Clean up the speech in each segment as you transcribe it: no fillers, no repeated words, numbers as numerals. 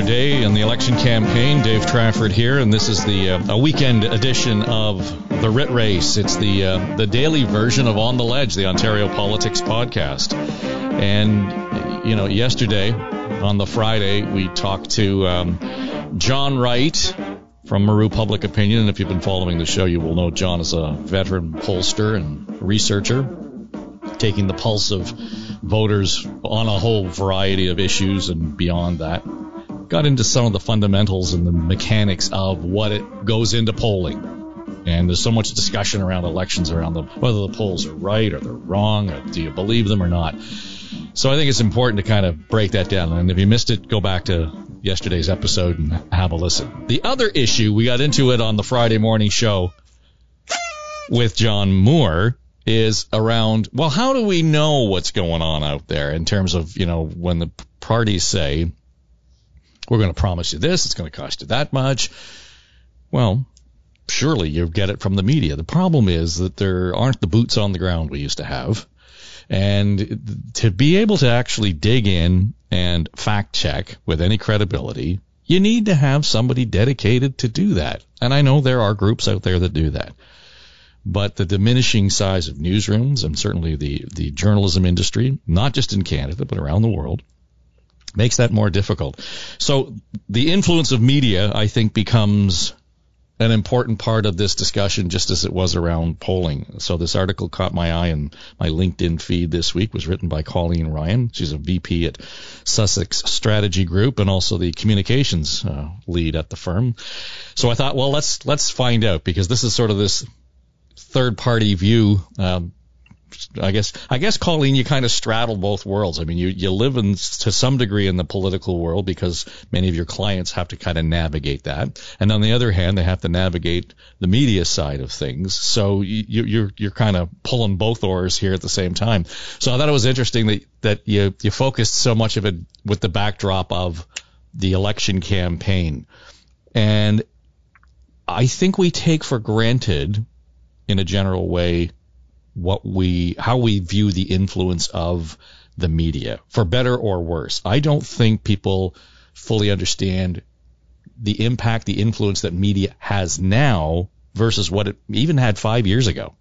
another day in the election campaign. Dave Trafford here, and this is the a weekend edition of the Writ Race. It's the daily version of On the Ledge, the Ontario Politics podcast. And, you know, yesterday, on the Friday, we talked to John Wright from Maru Public Opinion. And if you've been following the show, you will know John is a veteran pollster and researcher, taking the pulse of voters on a whole variety of issues and beyond that. Got into some of the fundamentals and the mechanics of what it goes into polling. And there's so much discussion around elections, around whether the polls are right or they're wrong, or do you believe them or not. So I think it's important to kind of break that down. And if you missed it, go back to yesterday's episode and have a listen. The other issue, we got into it on the Friday morning show with John Moore, is around, well, how do we know what's going on out there in terms of, you know, when the parties say, we're going to promise you this, it's going to cost you that much. Well, surely you get it from the media. The problem is that there aren't the boots on the ground we used to have. And to be able to actually dig in and fact check with any credibility, you need to have somebody dedicated to do that. And I know there are groups out there that do that. But the diminishing size of newsrooms and certainly the journalism industry, not just in Canada but around the world, makes that more difficult. So the influence of media, I think, becomes an important part of this discussion, just as it was around polling. So this article caught my eye, and my LinkedIn feed this week was written by Colleen Ryan. She's a VP at Sussex Strategy Group and also the communications lead at the firm. So I thought, well, let's find out, because this is sort of this third-party view. I guess, Colleen, you kind of straddle both worlds. I mean, you live to some degree in the political world because many of your clients have to kind of navigate that. And on the other hand, they have to navigate the media side of things. So you're kind of pulling both oars here at the same time. So I thought it was interesting that you focused so much of it with the backdrop of the election campaign. And I think we take for granted, in a general way, how we view the influence of the media, for better or worse. I don't think people fully understand the impact, the influence that media has now versus what it even had 5 years ago.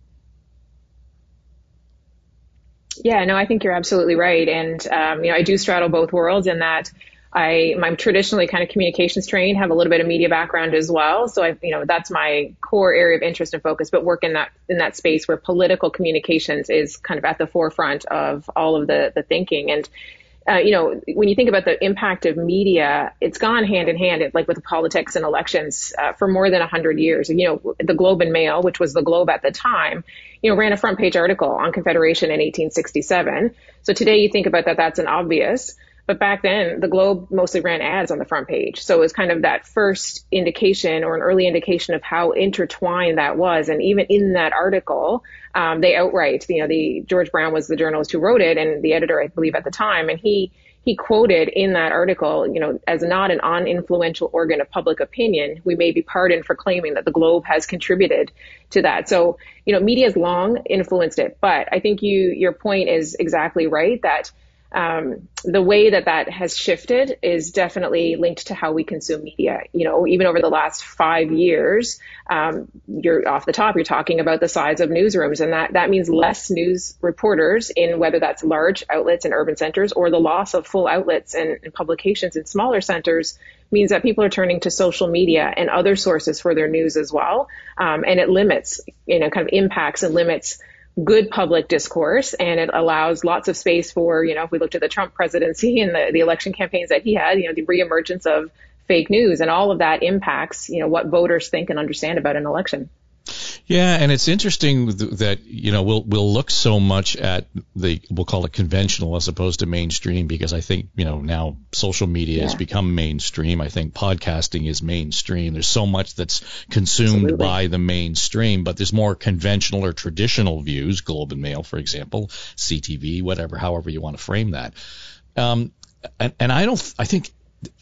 Yeah, no, I think you're absolutely right. And, I do straddle both worlds in that I'm traditionally kind of communications trained, have a little bit of media background as well. So that's my core area of interest and focus, but work in that space where political communications is kind of at the forefront of all of the thinking. And, when you think about the impact of media, it's gone hand in hand, like with politics and elections, for more than 100 years. The Globe and Mail, which was the Globe at the time, ran a front page article on Confederation in 1867. So today you think about that, that's an obvious. But back then, the Globe mostly ran ads on the front page. So it was kind of that first indication, or an early indication, of how intertwined that was. And even in that article, they outright, George Brown was the journalist who wrote it, and the editor, I believe, at the time. And he quoted in that article, as not an uninfluential organ of public opinion, we may be pardoned for claiming that the Globe has contributed to that. So, media has long influenced it. But I think your point is exactly right, that the way that has shifted is definitely linked to how we consume media. Even over the last 5 years, you're off the top, you're talking about the size of newsrooms, and that means less news reporters in whether that's large outlets in urban centers, or the loss of full outlets and publications in smaller centers means that people are turning to social media and other sources for their news as well. And it limits, kind of impacts and limits good public discourse, and it allows lots of space for, if we looked at the Trump presidency and the election campaigns that he had, the reemergence of fake news, and all of that impacts, what voters think and understand about an election. Yeah, and it's interesting that, we'll look so much at we'll call it conventional as opposed to mainstream, because I think, now social media has become mainstream. I think podcasting is mainstream. There's so much that's consumed by the mainstream, but there's more conventional or traditional views, Globe and Mail, for example, CTV, however you want to frame that. And I think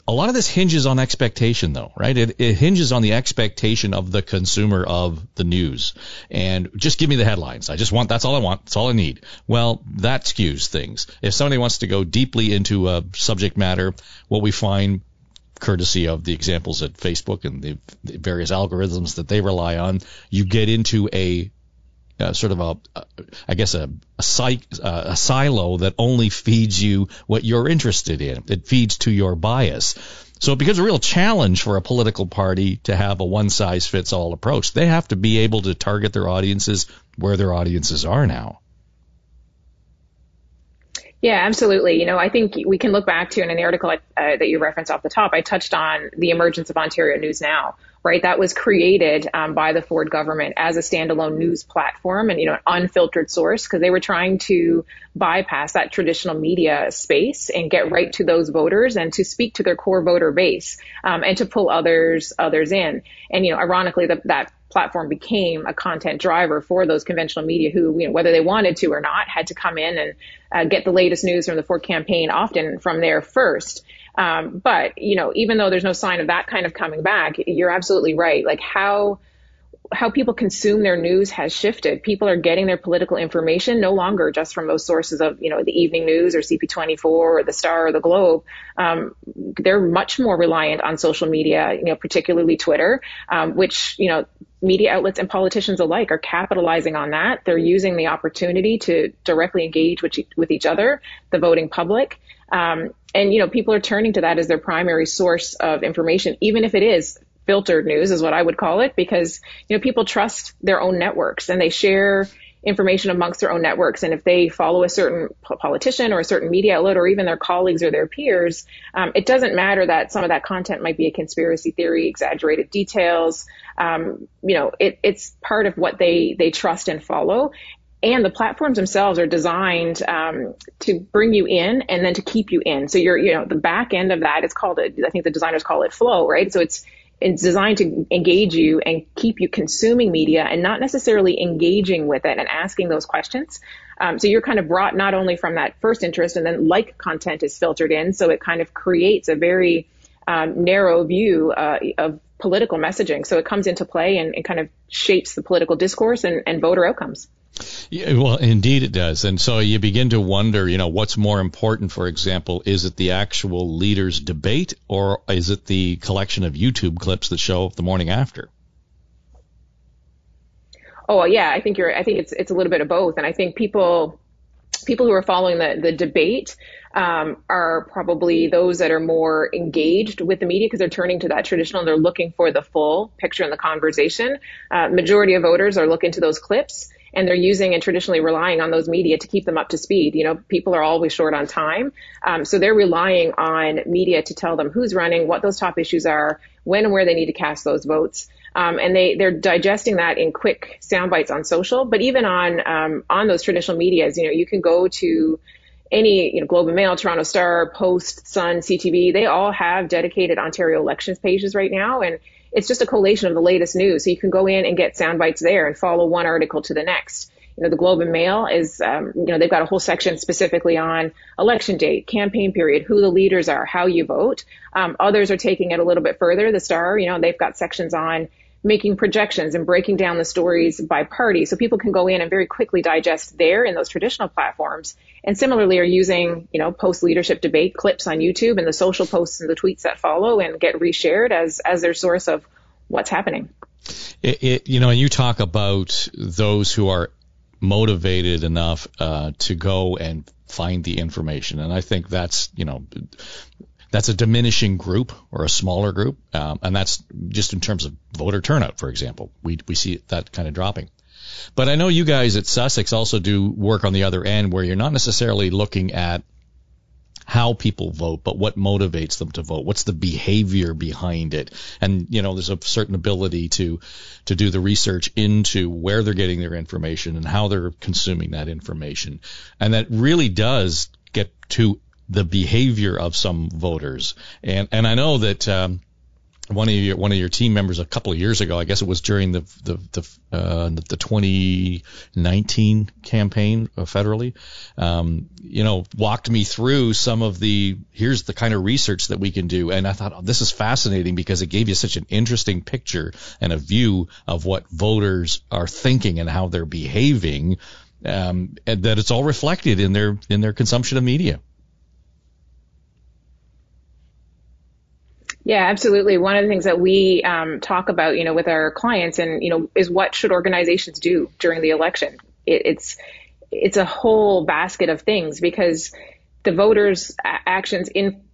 a lot of this hinges on expectation, though, right? It hinges on the expectation of the consumer of the news. And just give me the headlines. That's all I want. That's all I need. Well, that skews things. If somebody wants to go deeply into a subject matter, what we find courtesy of the examples at Facebook and the various algorithms that they rely on, you get into a sort of a silo that only feeds you what you're interested in. It feeds to your bias. So it becomes a real challenge for a political party to have a one-size-fits-all approach. They have to be able to target their audiences where their audiences are now. Yeah, absolutely. I think we can look back to in an article that you referenced off the top, I touched on the emergence of Ontario News Now, right? That was created by the Ford government as a standalone news platform and, an unfiltered source because they were trying to bypass that traditional media space and get right to those voters and to speak to their core voter base and to pull others in. And, ironically, that platform became a content driver for those conventional media who, whether they wanted to or not, had to come in and get the latest news from the Ford campaign, often from there first. But, even though there's no sign of that kind of coming back, you're absolutely right. Like how people consume their news has shifted. People are getting their political information no longer just from those sources of, the evening news or CP24 or the Star or the Globe. They're much more reliant on social media, particularly Twitter, which, media outlets and politicians alike are capitalizing on that. They're using the opportunity to directly engage with each other, the voting public. And, people are turning to that as their primary source of information, even if it is filtered news is what I would call it, because, people trust their own networks and they share information amongst their own networks. And if they follow a certain politician or a certain media outlet or even their colleagues or their peers, it doesn't matter that some of that content might be a conspiracy theory, exaggerated details. It's part of what they trust and follow. And the platforms themselves are designed to bring you in and then to keep you in. So the back end of that, I think the designers call it flow, right? So it's designed to engage you and keep you consuming media and not necessarily engaging with it and asking those questions. So you're kind of brought not only from that first interest and then content is filtered in. So it kind of creates a very narrow view of political messaging. So it comes into play and kind of shapes the political discourse and voter outcomes. Yeah, well, indeed it does. And so you begin to wonder, what's more important, for example, is it the actual leaders' debate or is it the collection of YouTube clips that show the morning after? Oh, yeah, I think it's a little bit of both. And I think people who are following the debate are probably those that are more engaged with the media because they're turning to that traditional and they're looking for the full picture in the conversation. Majority of voters are looking to those clips and they're using and traditionally relying on those media to keep them up to speed. People are always short on time. So they're relying on media to tell them who's running, what those top issues are, when and where they need to cast those votes. And they're digesting that in quick sound bites on social, but even on those traditional medias, you can go to any, Globe and Mail, Toronto Star, Post, Sun, CTV, they all have dedicated Ontario elections pages right now. And it's just a collation of the latest news. So you can go in and get sound bites there and follow one article to the next. The Globe and Mail is, they've got a whole section specifically on election date, campaign period, who the leaders are, how you vote. Others are taking it a little bit further. The Star, they've got sections on making projections and breaking down the stories by party. So people can go in and very quickly digest there in those traditional platforms. And similarly are using, post leadership debate clips on YouTube and the social posts and the tweets that follow and get reshared as their source of what's happening. And you talk about those who are motivated enough to go and find the information. And I think that's a diminishing group or a smaller group. And that's just in terms of voter turnout, for example. We see that kind of dropping. But I know you guys at Sussex also do work on the other end where you're not necessarily looking at how people vote, but what motivates them to vote. What's the behavior behind it? And, there's a certain ability to do the research into where they're getting their information and how they're consuming that information. And that really does get to the behavior of some voters. And I know that one of your team members a couple of years ago, I guess it was during the 2019 campaign federally, walked me through some of here's the kind of research that we can do. And I thought, this is fascinating because it gave you such an interesting picture and a view of what voters are thinking and how they're behaving, and that it's all reflected in their consumption of media. Yeah, absolutely. One of the things that we talk about, with our clients and, is what should organizations do during the election? It's a whole basket of things because the voters' actions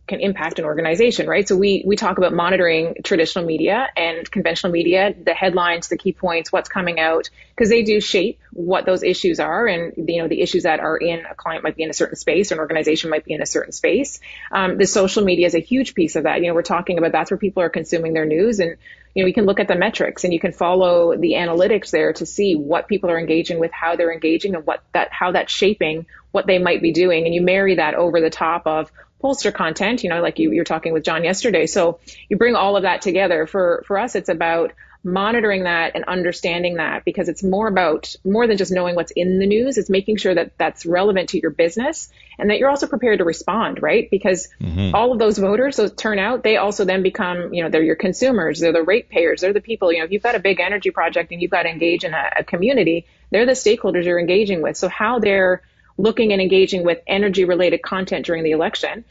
can impact an organization, right? So we talk about monitoring traditional media and conventional media, the headlines, the key points, what's coming out, because they do shape what those issues are. And, the issues that are in a client might be in a certain space, or an organization might be in a certain space. The social media is a huge piece of that. We're talking about that's where people are consuming their news. And, you can look at the metrics and you can follow the analytics there to see what people are engaging with, how they're engaging, and how that's shaping what they might be doing. And you marry that over the top of pollster content, like you were talking with John yesterday. So you bring all of that together. For us, it's about monitoring that and understanding that, because it's more than just knowing what's in the news. It's making sure that that's relevant to your business and that you're also prepared to respond, right? Because all of those voters, those turnout, they also then become, they're your consumers, they're the ratepayers, they're the people, if you've got a big energy project and you've got to engage in a community, they're the stakeholders you're engaging with. So how they're looking and engaging with energy related content during the election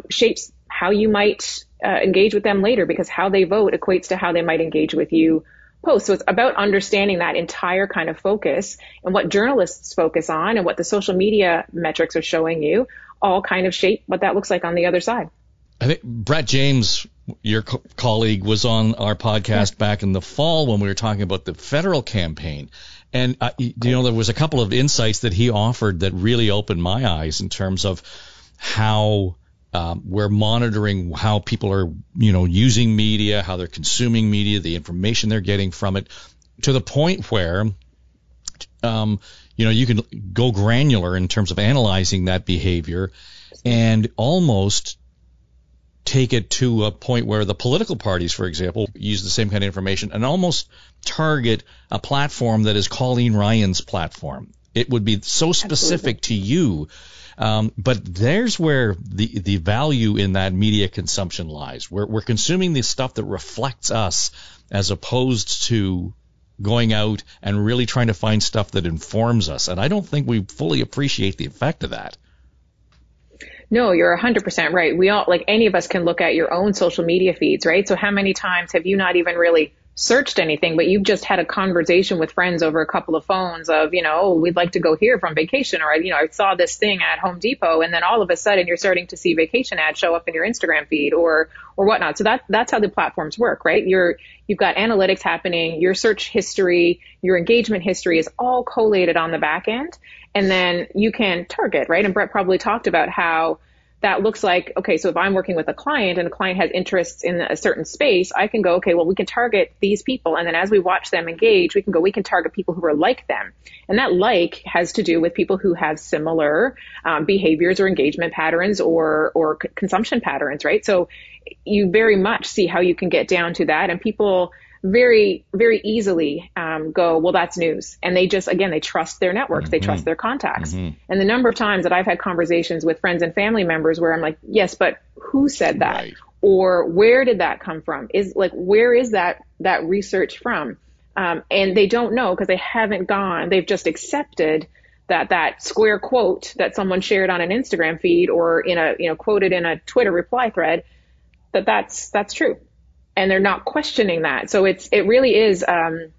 shapes how you might engage with them later, because how they vote equates to how they might engage with you post. So it's about understanding that entire kind of focus, and what journalists focus on and what the social media metrics are showing you all kind of shape what that looks like on the other side. I think Brett James, your colleague, was on our podcast back in the fall when we were talking about the federal campaign. And, there was a couple of insights that he offered that really opened my eyes in terms of how we're monitoring how people are, using media, how they're consuming media, the information they're getting from it, to the point where, you can go granular in terms of analyzing that behavior and almost take it to a point where the political parties, for example, use the same kind of information and almost target a platform that is Colleen Ryan's platform. It would be so specific to you. But there's where the value in that media consumption lies. We're consuming the stuff that reflects us, as opposed to going out and really trying to find stuff that informs us. And I don't think we fully appreciate the effect of that. No, you're 100% right. We all, like any of us, can look at your own social media feeds, right? So how many times have you not even really searched anything, but you've just had a conversation with friends over a couple of phones of, we'd like to go here from vacation, or, I saw this thing at Home Depot, and then all of a sudden you're starting to see vacation ads show up in your Instagram feed or whatnot. So that's how the platforms work, right? You've got analytics happening, your search history, your engagement history is all collated on the back end, and then you can target, right? And Brett probably talked about how that looks like, okay, so if I'm working with a client and the client has interests in a certain space, I can go, okay, well, we can target these people. And then as we watch them engage, we can target people who are like them. And that has to do with people who have similar behaviors or engagement patterns or consumption patterns, right? So you very much see how you can get down to that. And people very, very easily go, well, that's news. And they trust their networks. They trust their contacts. And the number of times that I've had conversations with friends and family members where I'm like, yes, but who said that? Right. Or where did that come from? Where is that research from? And they don't know because they haven't gone. They've just accepted that square quote that someone shared on an Instagram feed or quoted in a Twitter reply thread, that's true. And they're not questioning that. So it really is, and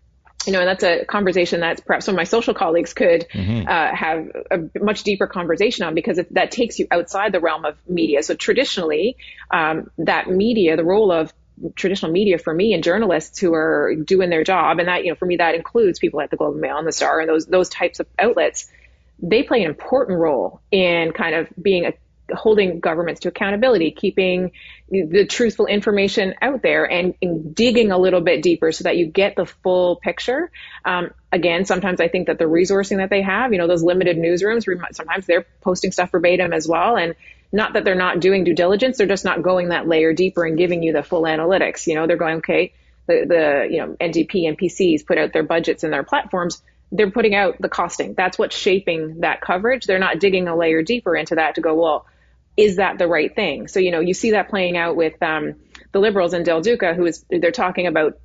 that's a conversation that perhaps some of my social colleagues could have a much deeper conversation on, because that takes you outside the realm of media. So traditionally, that media, the role of traditional media for me and journalists who are doing their job, and that, for me, that includes people at the Globe and Mail and the Star and those types of outlets, they play an important role in kind of holding governments to accountability, keeping the truthful information out there and digging a little bit deeper so that you get the full picture. Again, sometimes I think that the resourcing that they have, those limited newsrooms, sometimes they're posting stuff verbatim as well. And not that they're not doing due diligence, they're just not going that layer deeper and giving you the full analytics. They're going, okay, the NDP and PCs put out their budgets and their platforms. They're putting out the costing. That's what's shaping that coverage. They're not digging a layer deeper into that to go, well, is that the right thing? So, you see that playing out with the Liberals in Del Duca, they're talking about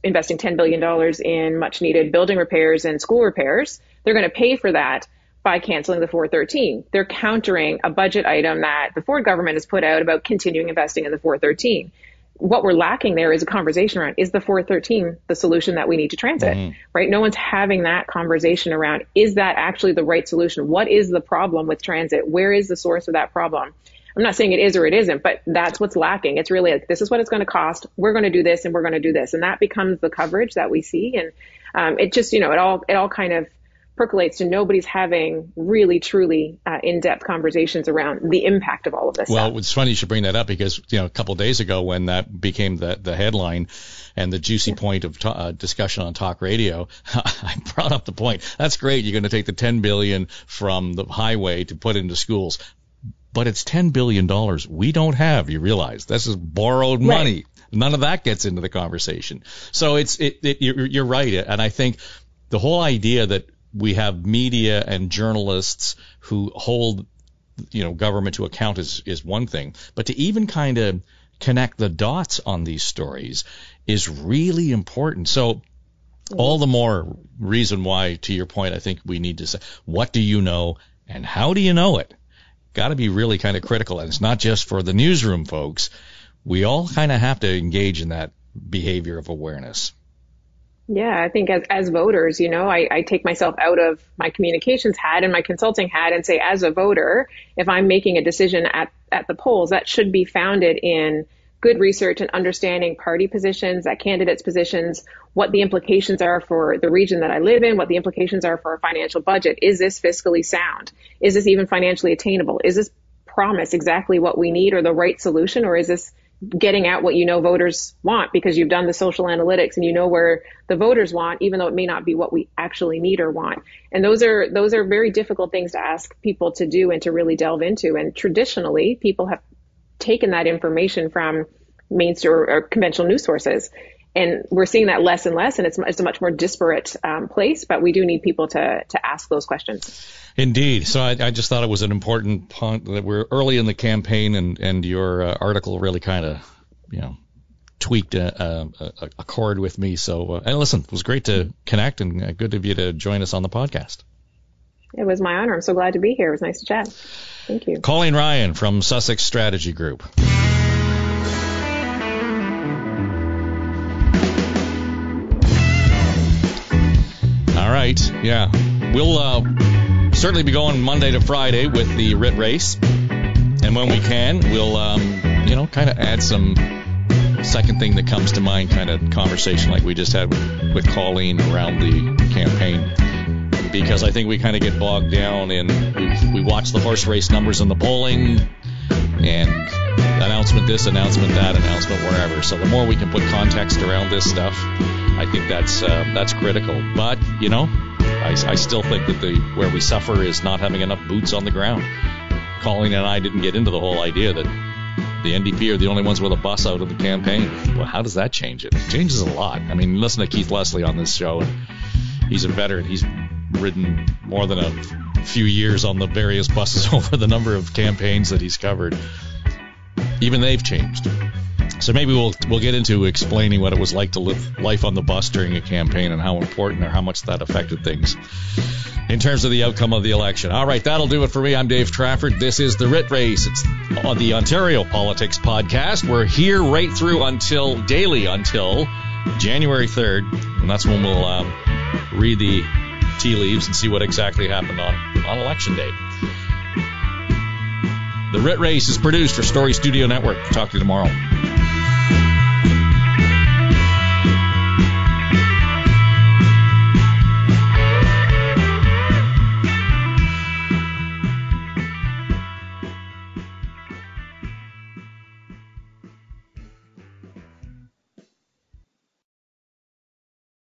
investing $10 billion in much needed building repairs and school repairs. They're going to pay for that by canceling the 413. They're countering a budget item that the Ford government has put out about continuing investing in the 413. what we're lacking there is a conversation around, is the 413 the solution that we need to transit, right? No one's having that conversation around, is that actually the right solution? What is the problem with transit? Where is the source of that problem? I'm not saying it is or it isn't, but that's what's lacking. It's really like, this is what it's going to cost. We're going to do this and we're going to do this. And that becomes the coverage that we see. And it just, it all kind of percolates to nobody's having really, truly in-depth conversations around the impact of all of this stuff. It's funny you should bring that up because, a couple of days ago when that became the headline and the juicy point of discussion on talk radio, I brought up the point. That's great. You're going to take the $10 billion from the highway to put into schools. But it's $10 billion we don't have, you realize. This is borrowed money. Right. None of that gets into the conversation. So you're right. And I think the whole idea that we have media and journalists who hold, government to account is one thing. But to even kind of connect the dots on these stories is really important. So all the more reason why, to your point, I think we need to say, what do you know and how do you know it? Got to be really kind of critical. And it's not just for the newsroom folks. We all kind of have to engage in that behavior of awareness. Yeah, I think as voters, I take myself out of my communications hat and my consulting hat and say, as a voter, if I'm making a decision at the polls, that should be founded in good research and understanding party positions, candidates' positions, what the implications are for the region that I live in, what the implications are for our financial budget. Is this fiscally sound? Is this even financially attainable? Is this promise exactly what we need or the right solution? Or is this getting at what voters want because you've done the social analytics and where the voters want, even though it may not be what we actually need or want? And those are very difficult things to ask people to do and to really delve into. And traditionally, people have taken that information from mainstream or conventional news sources. And we're seeing that less and less, and it's a much more disparate place, but we do need people to ask those questions. Indeed. So I just thought it was an important point that we're early in the campaign, and your article really kind of, tweaked a chord with me. So, and listen, it was great to connect and good of you to join us on the podcast. It was my honor. I'm so glad to be here. It was nice to chat. Thank you. Colleen Ryan from Sussex Strategy Group. All right. Yeah. We'll certainly be going Monday to Friday with the Writ Race. And when we can, we'll, kind of add some second thing that comes to mind kind of conversation like we just had with Colleen around the campaign. Because I think we kind of get bogged down in, we watch the horse race numbers in the polling and announcement this, announcement that, announcement wherever. So the more we can put context around this stuff, I think that's critical. But, I still think that where we suffer is not having enough boots on the ground. Colleen and I didn't get into the whole idea that the NDP are the only ones with a bus out of the campaign. Well, how does that change it? It changes a lot. I mean, listen to Keith Leslie on this show. He's a veteran. He's ridden more than a few years on the various buses over the number of campaigns that he's covered. Even they've changed. So maybe we'll get into explaining what it was like to live life on the bus during a campaign and how important or how much that affected things in terms of the outcome of the election. All right, that'll do it for me. I'm Dave Trafford. This is the Writ Race. It's on the Ontario Politics Podcast. We're here right through daily until January 3rd, and that's when we'll read the tea leaves and see what exactly happened on Election Day. The Writ Race is produced for Story Studio Network. Talk to you tomorrow.